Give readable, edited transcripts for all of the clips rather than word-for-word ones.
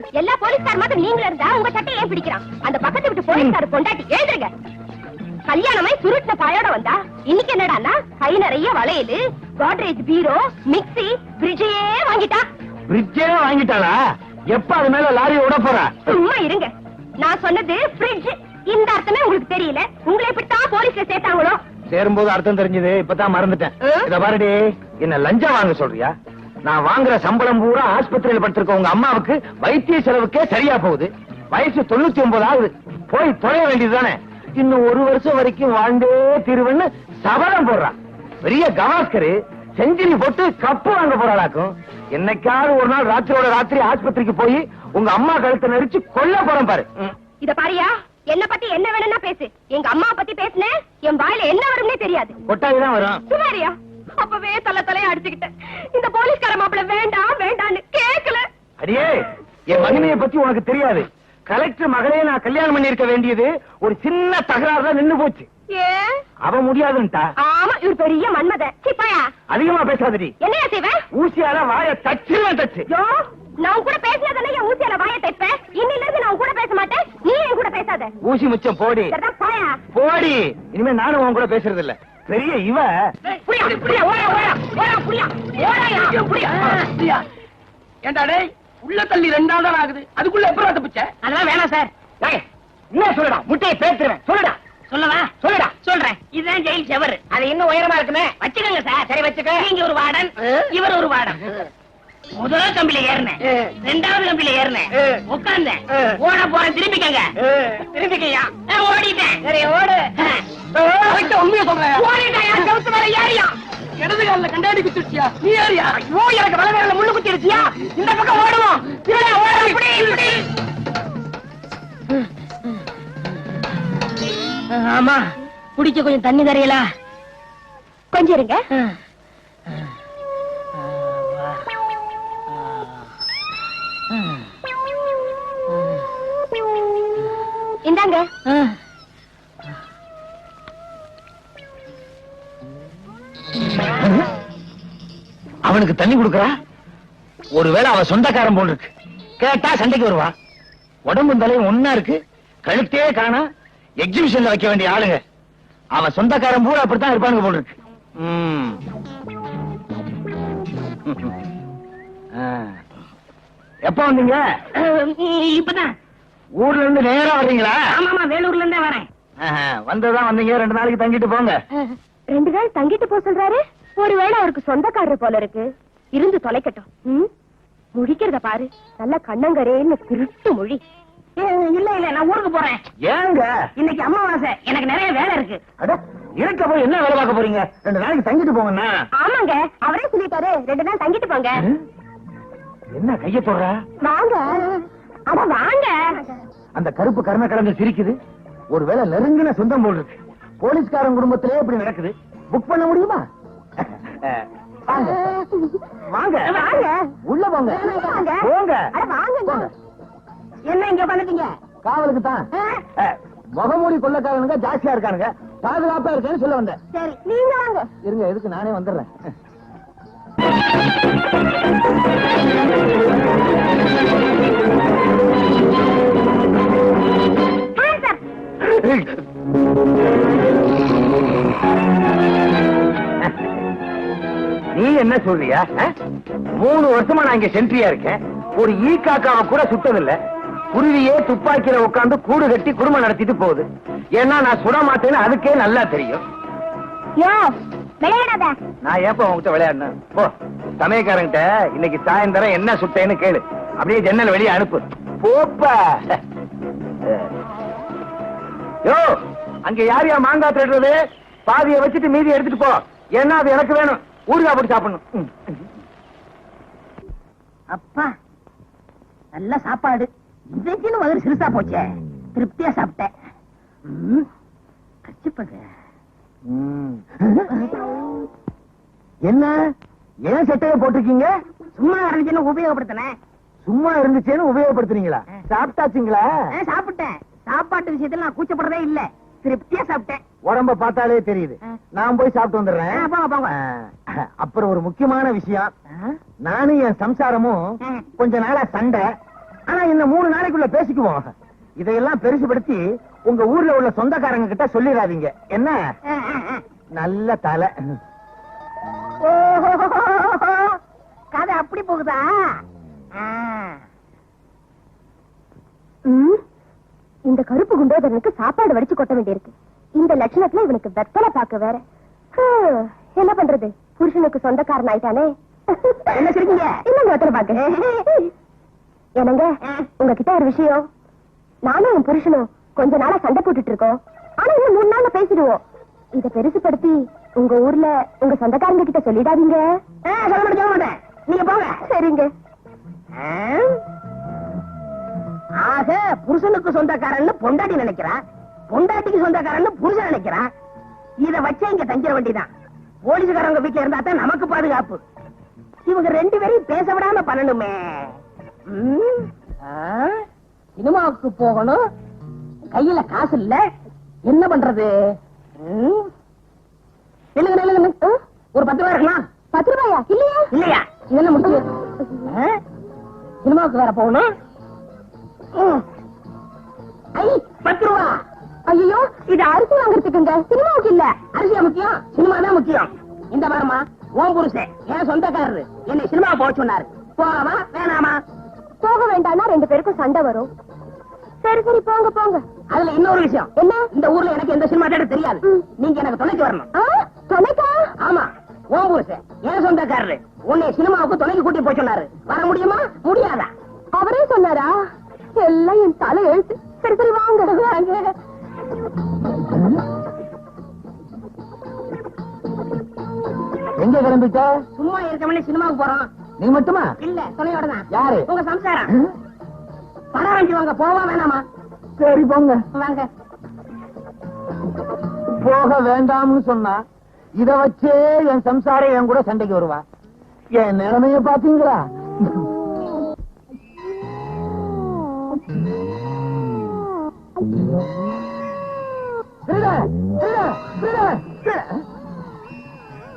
எல்லா போலீஸ்கார மாதிரி நீங்க இருந்தா உங்க சட்டை ஏன் பிடிக்கிறான்? அந்த பக்கத்து விட்டு போலீஸ்கார பொண்டாட்டி எழுதுங்க. கல்யாணமாய் சுருட்டின பாயோட வந்தா இன்னைக்கு என்னடான்னா கை நிறைய வளையலு, கோட்ரேஜ் பீரோ, மிக்ஸி, பிரிட்ஜே வாங்கிட்டா. பிரிட்ஜே வாங்கிட்டாளா? எப்ப அது மேல லாரி ஓட போறா? சும்மா இருங்க. நான் சொன்னது பிரிட்ஜ். இந்த அர்த்தமே உங்களுக்கு தெரியல. உங்களை எப்படித்தான் போலீஸ்ல சேர்த்தாங்களோ? சேரும்போது அர்த்தம் தெரிஞ்சது, இப்பதான் மறந்துட்டேன். இத பாருடி, என்ன லஞ்சம் வாங்க சொல்றியா? நான் வாங்குற சம்பளம் பூரா ஆஸ்பத்திரியில் படுத்திருக்க உங்க அம்மாவுக்கு வைத்திய செலவுக்கே சரியா போகுது. வயசு 99 ஆகுது. போய் தொலைய வேண்டியதுதானே. இன்னும் 1 வருஷம் வரைக்கும் வாழ்ந்தே தீருவன்னு சபதம் போடுறான். பெரிய கவாஸ்கரு செஞ்சுரி போட்டு கப்பு வாங்க போறாளாக்கும். என்னைக்காவது ஒரு நாள் ராத்திரியோட ராத்திரி ஆஸ்பத்திரிக்கு போய் உங்க அம்மா கழுத்தை நெரிச்சு கொல்ல போறேன் பாரு. இத பாரியா, என்ன பத்தி என்ன வேணும்னா பேசு. எங்க அம்மா பத்தி பேசுன என் வாயில என்ன வரும்னே தெரியாது. கொட்டாயிதான் வரும். சுமாரியா, அப்பவே தலைய அடிச்சுக்கிட்டேன். இந்த போலீஸ்கார மாப்பிள வேண்டாம் வேண்டான்னு கேட்கல. அடியே, என் மகிமையை பத்தி உனக்கு தெரியாது. கலெக்டர் மகளே நான் கல்யாணம் பண்ணி இருக்க வேண்டியது ஒரு சின்ன தகராறு நின்னு போச்சு. ஏன் அவ முடியாதுன்ட்டா. ஆமா, இவர் பெரிய மன்மத. சிப்பாயா அதிகமா பேசாதடி. என்னையா செய்வேன்? ஊசியால வாய தச்சுவேன் தச்சு. நான் கூட பேசினதானே என் ஊசியால வாய தைப்பேன். இன்னில இருந்து நான் கூட பேச மாட்டேன். நீ என் கூட பேசாத. ஊசி முச்சம் போடி. பாயா போடி. இனிமே நானும் உன் கூட பேசுறது இல்ல. பெரிய இவ ஏண்டாடே உள்ள தள்ளி 2 நாள் தான் ஆகுது. அதுக்குள்ள எப்பறம் தப்பிச்ச? அதெல்லாம் வேணாம் சார். என்ன சொல்லுடா, முட்டையை பேத்துறேன். சொல்லுடா. சொல்லவா? சொல்லுடா. சொல்றேன். இதுதான் ஜெயில் செவர். அது இன்னும் உயரமா இருக்குமே. வச்சுக்கோங்க சார். சரி வச்சுக்க. நீங்க ஒரு வார்டன், இவர் ஒரு வார்டன். முதல் கம்பில ஏறினேன், 2வது கம்பில ஏறினேன், உட்கார்ந்தேன். ஓட போறேன். திரும்பிக்கங்க. திரும்பிக்கையா? ஓடிட்டேன். சரி ஓடு. உண்மையை சொல்றேன். ஓடிட்டேன். செவத்து மேல ஏறியா? இடது காலில் கண்டாடி குத்திருச்சியா? நீ ஏறியா? ஐயோ, எனக்கு வலது காலில் முள்ளு குத்திருச்சியா? இந்த பக்கம் ஓடுவோம். திருட ஓட. இப்படி இப்படி. ஆமா, குடிக்க கொஞ்சம் தண்ணி தரையலா? கொஞ்சம் இருங்க. இந்தாங்க. அவனுக்கு தண்ணி கொடுக்கறா? ஒருவேளை அவ சொந்தக்காரன் போல் இருக்கு. கேட்டா சண்டைக்கு வருவா. உடம்பும் தலையும் ஒன்னா இருக்கு. கழுத்தே காணா. எக்ஸிபிஷன்ல வைக்க வேண்டிய ஆளுங்க. அவன் சொந்தக்காரன் பூரா அப்படித்தான் இருப்பானுங்க போல் இருக்கு. எப்ப வந்தீங்க? இப்பதான். ஊர்ல இருந்து நேரா வர்றீங்களா? ஆமாமா, வேலூர்ல இருந்தே வரேன். வந்ததான் வந்தீங்க. 2 நாளைக்கு தங்கிட்டு போங்க. 2 நாள் தங்கிட்டு போக சொல்றாரு. ஒருவேளை அவருக்கு சொந்தக்காரர் போல இருக்கு. இருந்து தொலைக்கட்டும். முழிக்கிறத பாரு. நல்ல கண்ணங்கரேன்னு திருட்டு மொழி. இல்ல இல்ல, நான் ஊருக்கு போறேன். ஏங்க? இன்னைக்கு அமாவாசை. எனக்கு நிறைய வேலை இருக்கு. இருக்க போய் என்ன வேலை பார்க்க போறீங்க? 2 நாளைக்கு தங்கிட்டு போங்கண்ணா. ஆமாங்க, அவரே சொல்லிட்டாரு 2 நாள் தங்கிட்டு போங்க. என்ன கைய போடுற? வாங்க. அட வாங்க. அந்த கருப்பு கருணை கலந்து சிரிக்குது. ஒருவேளை நெருங்கின சொந்தம் போல் இருக்கு. போலீஸ்காரன் குடும்பத்திலே இப்படி நடக்குது. புக் பண்ண முடியுமா? வாங்க வாங்க வாங்க. உள்ள போங்க. வாங்க. போங்க. அட வாங்க. என்ன இங்க பண்ணிட்டீங்க? காவலுக்கு தான். முகமூடி கொள்ளக்காரனுங்க ஜாஸ்தியா இருக்கானுங்க. பாதுகாப்பா இருக்கேன்னு சொல்ல வந்தேன். சரி, நீங்க வாங்க. இருங்க, எதுக்கு நானே வந்துடுறேன். நீ என்ன சொல்றியா? 3 வருஷமா நான் இங்க சென்ட்ரியா இருக்கேன். ஒரு ஈ காக்காவை கூட சுட்டதில்ல. குருவியே துப்பாக்கியில உட்கார்ந்து கூடு கட்டி குடும்பம் நடத்திட்டு போகுது. ஏன்னா நான் சுட மாட்டேன்னு அதுக்கே நல்லா தெரியும். விளையாடாத. நான் ஏப்ப உங்ககிட்ட விளையாடணும்? போ, சமயக்காரங்கிட்ட இன்னைக்கு சாயந்தரம் என்ன சுட்டேன்னு கேளு. அப்படியே ஜன்னல் வெளியே அனுப்பு. போப்பா. யோ, அங்க யாரையா மாங்காய் தேடுறது? பாதியை வச்சுட்டு மீதியை எடுத்துட்டு போ. ஏன்னா அது எனக்கு வேணும். ஊறுகாய் போட்டு சாப்பிடணும். அப்பா, நல்ல சாப்பாடு. இன்றைக்குன்னு முதல்ல சிறுசா போச்சே. திருப்தியா சாப்பிட்டேன். என்ன ஏன் சட்டையை போட்டிருக்கீங்க? சும்மா இருந்துச்சுன்னு உபயோகப்படுத்தினேன். சும்மா இருந்துச்சேன்னு உபயோகப்படுத்துறீங்களா? சாப்பிட்டாச்சுங்களா? சாப்பிட்டேன். சாப்பாட்டு விஷயத்துல நான் கூச்சப்படுறதே இல்ல. திருப்தியா சாப்பிட்டேன். உடம்ப பார்த்தாலே தெரியுது. நான் போய் சாப்பிட்டு வந்துடுறேன். போங்க போங்க. அப்புறம் ஒரு முக்கியமான விஷயம். நானும் என் சம்சாரமும் கொஞ்ச நாளா சண்டை. ஆனா இன்னும் 3 நாளைக்குள்ள பேசிக்குவோம். இதையெல்லாம் பெருசுபடுத்தி உங்க ஊர்ல உள்ள சொந்தக்காரங்க கிட்ட சொல்லிடாதீங்க. என்ன? நல்ல தலை. ஓஹோ, கதை அப்படி போகுதா? இந்த கருப்பு குண்டோதரனுக்கு சாப்பாடு வடிச்சு கொட்ட வேண்டியிருக்கு. இந்த லட்சணத்துல இவனுக்கு வெத்தலை பாக்க வேற. என்ன பண்றது, புருஷனுக்கு சொந்தக்காரன் ஆயிட்டானே. என்ன சொல்றீங்க? இன்னும் வெத்தலை பாக்க. என்னங்க, உங்ககிட்ட ஒரு விஷயம். நானும் என் புருஷனும் கொஞ்ச நாளா சண்டை போட்டுட்டு இருக்கோம். ஆனா இன்னும் 3 நாள்ல பேசிடுவோம். இத பெருசுபடுத்தி உங்க ஊர்ல உங்க சொந்தக்காரங்க கிட்ட சொல்லிடாதீங்க. சொல்ல மாட்டேன், நீங்க போங்க. சரிங்க. ஆக புருஷனுக்கு சொந்தக்காரன்னு பொண்டாட்டி நினைக்கிறா, பொண்டாட்டிக்கு சொந்தக்காரன்னு புருஷன் நினைக்கிறா. இத வச்சே இங்க தங்கிட வேண்டியதான். போலீஸ்காரங்க வீட்டுல இருந்தா தான் நமக்கு பாதுகாப்பு. இவங்க 2 பேரையும் பேச விடாம பண்ணணுமே. சினிமாவுக்கு போகணும், கையில காசு இல்ல, என்ன பண்றது? ஒரு 10 ரூபாய் இருக்கலாம். 10 ரூபாயா? இல்லையா? இல்லையா? இதெல்லாம் முக்கியம். சினிமாவுக்கு வேற போகணும். 10 ரூபா. ஐயோ, இது அரிசி வாங்குறதுக்குங்க, சினிமாவுக்கு இல்ல. அரிசியா முக்கியம்? சினிமா தான் முக்கியம். இந்த வாரமா ஓம் புருஷன் என் சொந்தக்காரரு என்னை சினிமா போக சொன்னாரு. போகவா வேணாமா? போக வேண்டாம்னா 2 பேருக்கும் சண்டை வரும். சரி சரி, போங்க போங்க. அதுல இன்னொரு விஷயம். என்ன? இந்த ஊர்ல எனக்கு எந்த சினிமா தேட தெரியாது. நீங்க எனக்கு துணைக்கு வரணும். துணைக்கா? ஆமா, ஓம் புருஷன் என் சொந்தக்காரரு உன்னை சினிமாவுக்கு துணைக்கு கூட்டி போய் சொன்னாரு. வர முடியுமா முடியாதா? அவரே சொன்னாரா? எல்லாம் என் தலை எழுத்து. சரி சரி, வாங்க வாங்க. எங்க கிளம்பிட்ட? சும்மா இருக்கவனே சினிமாவுக்கு போறோம். நீ மட்டுமா? இல்ல, துணையோட தான். யாரு? உங்க சம்சாரம். படம் வாங்கி வாங்க. போவா வேணாமா? சரி போங்க. வாங்க. போக வேண்டாம்னு சொன்னா இத வச்சே என் சம்சாரம் என் கூட சண்டைக்கு வருவா. என் நிலைமைய பாத்தீங்களா?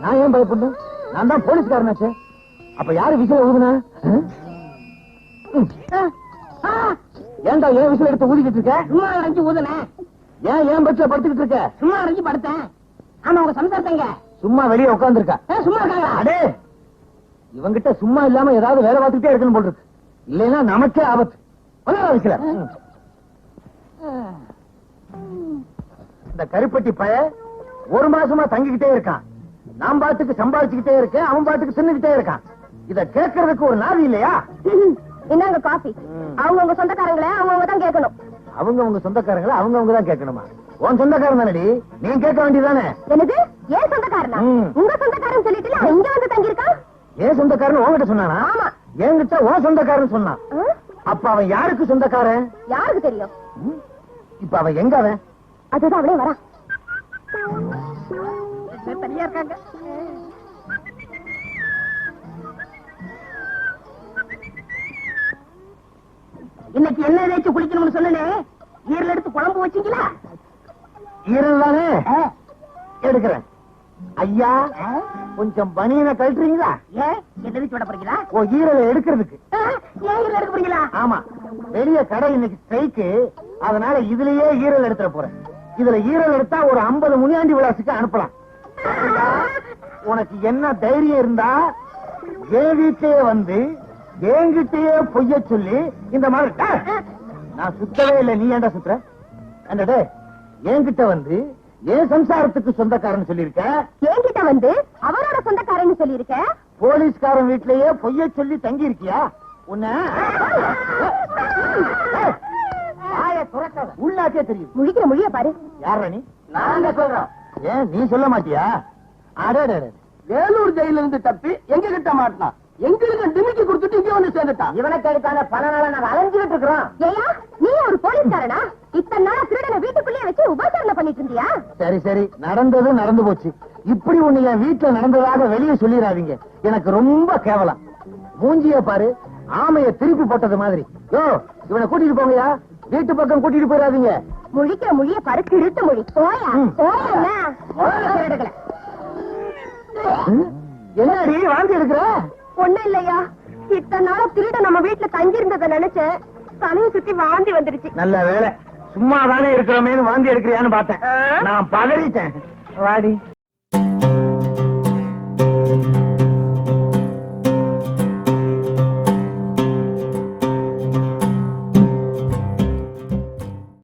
நான் ஏன் பயப்படணும்? நான் தான் போலீஸ்காரனாச்சே. அப்ப யாரு விசில ஊதுனா? ஏன்டா ஏன் விசில் எடுத்து ஊதிக்கிட்டு இருக்க? சும்மா அடைஞ்சு ஊதுனேன். ஏன் பட்ச படுத்துக்கிட்டு இருக்க? சும்மா அடைஞ்சு படுத்தேன். ஆமா, உங்க சம்சாரத்தங்க சும்மா வெளியே உட்கார்ந்துருக்கா. சும்மா இருக்காங்களா? அடே, இவங்கிட்ட சும்மா இல்லாம ஏதாவது வேலை பார்த்துக்கிட்டே இருக்கணும் போல் இருக்கு. இல்லைன்னா நமக்கே ஆபத்து. விசில. இந்த கருப்பட்டி பய 1 மாசமா தங்கிக்கிட்டே இருக்கான். நான் பாட்டுக்கு சம்பாதிச்சுக்கிட்டே இருக்கேன், அவன் பாட்டுக்கு தின்னுக்கிட்டே இருக்கான். இத கேட்கறதுக்கு ஒரு நாதி இல்லையா? என்னங்க காபி? அவங்கவுங்க சொந்தக்காரங்களை அவங்கவுங்க தான் கேட்கணும். அவங்கவுங்க சொந்தக்காரங்களை அவங்கவுங்க தான் கேட்கணுமா? உன் சொந்தக்காரன் தானடி, நீ கேட்க வேண்டியதானே? என்னது? ஏன் சொந்தக்காரனா? உங்க சொந்தக்காரன் சொல்லிட்டு அவன் இங்க வந்து தங்கியிருக்கான். ஏன் சொந்தக்காரன் உன்கிட்ட சொன்னானா? ஆமா. என்கிட்ட உன் சொந்தக்காரன் சொன்னான். அப்ப அவன் யாருக்கு சொந்தக்காரன்? யாருக்கு தெரியும்? இப்ப அவன் எங்க? அவன் அதுதான் அவனே வரா. தனியா இருக்காங்க. இன்னைக்கு என்ன ஏதாச்சும் குளிக்கணும்னு சொன்னே, ஈரல் எடுத்து குழம்பு வச்சீங்களா? ஈரல் தானே எடுக்கிறேன். ஐயா, கொஞ்சம் பனியனை கழட்டுறீங்களா? ஏன் என்ன வீச்சு விட போறீங்களா? ஓ, ஈரலை எடுக்கிறதுக்கு. ஏன் ஈரல் எடுக்க போறீங்களா? ஆமா, வெளிய கடை இன்னைக்கு ஸ்ட்ரைக்கு, அதனால இதுலயே ஈரல் எடுத்துற போறேன். இதுல ஈரல் எடுத்தா ஒரு 50 முனியாண்டி விளாசுக்கு அனுப்பலாம். உனக்கு என்ன தைரியம் இருந்தா என் வீட்டையே வந்து என்கிட்டயே பொய்ய சொல்லி இந்த மாதிரி. நான் சுத்தவே இல்லை, நீ ஏன்டா சுத்துற? என்னடே, என்கிட்ட வந்து என் சம்சாரத்துக்கு சொந்தக்காரன் சொல்லிருக்க, என்கிட்ட வந்து அவரோட சொந்தக்காரன் சொல்லியிருக்க, போலீஸ்காரன் வீட்லயே பொய்ய சொல்லி தங்கி இருக்கியா? உன்ன உள்ளாக்கே தெரியும். முழிக்கிற மொழிய பாரு. யார நீ? நாங்க சொல்றோம். ஏன் நீ சொல்ல மாட்டியா? அடே, வேலூர் ஜெயில இருந்து தப்பி எங்க கிட்ட மாட்டான், எங்களுக்கு டிமிக்கி கொடுத்துட்டு இங்க வந்து சேர்ந்துட்டான். இவனுக்கு அதுக்கான பல நாள நாங்க அலைஞ்சுட்டு இருக்கிறோம். ஏயா, நீ ஒரு போலீஸ்காரனா? இத்தனை நாளா திருடனை வீட்டுக்குள்ளேயே வச்சு உபசாரணை பண்ணிட்டு இருந்தியா? சரி சரி, நடந்தது நடந்து போச்சு. இப்படி ஒண்ணு என் வீட்டுல நடந்ததாக வெளியே சொல்லிடாதீங்க, எனக்கு ரொம்ப கேவலம். மூஞ்சிய பாரு, ஆமைய திருப்பி போட்டது மாதிரி. யோ, இவனை கூட்டிட்டு போங்கயா, வீட்டு பக்கம் கூட்டிட்டு போயிடாதீங்க. முழிக்கிற மொழிய பாரு, திருட்டு மொழி. போயா போயா. என்னடி வாந்தி எடுக்கிற? ஒண்ணும் இல்லையா, இத்தனை நாளா திருட நம்ம வீட்டுல தங்கி இருந்ததை நினைச்சேன். தலையை சுத்தி வாந்தி வந்துருச்சு. நல்ல வேலை, சும்மா தானே இருக்கிறோமேனு வாந்தி எடுக்கிறியான்னு பார்த்தேன். ஆ? நான் பதறிட்டேன். வாடி.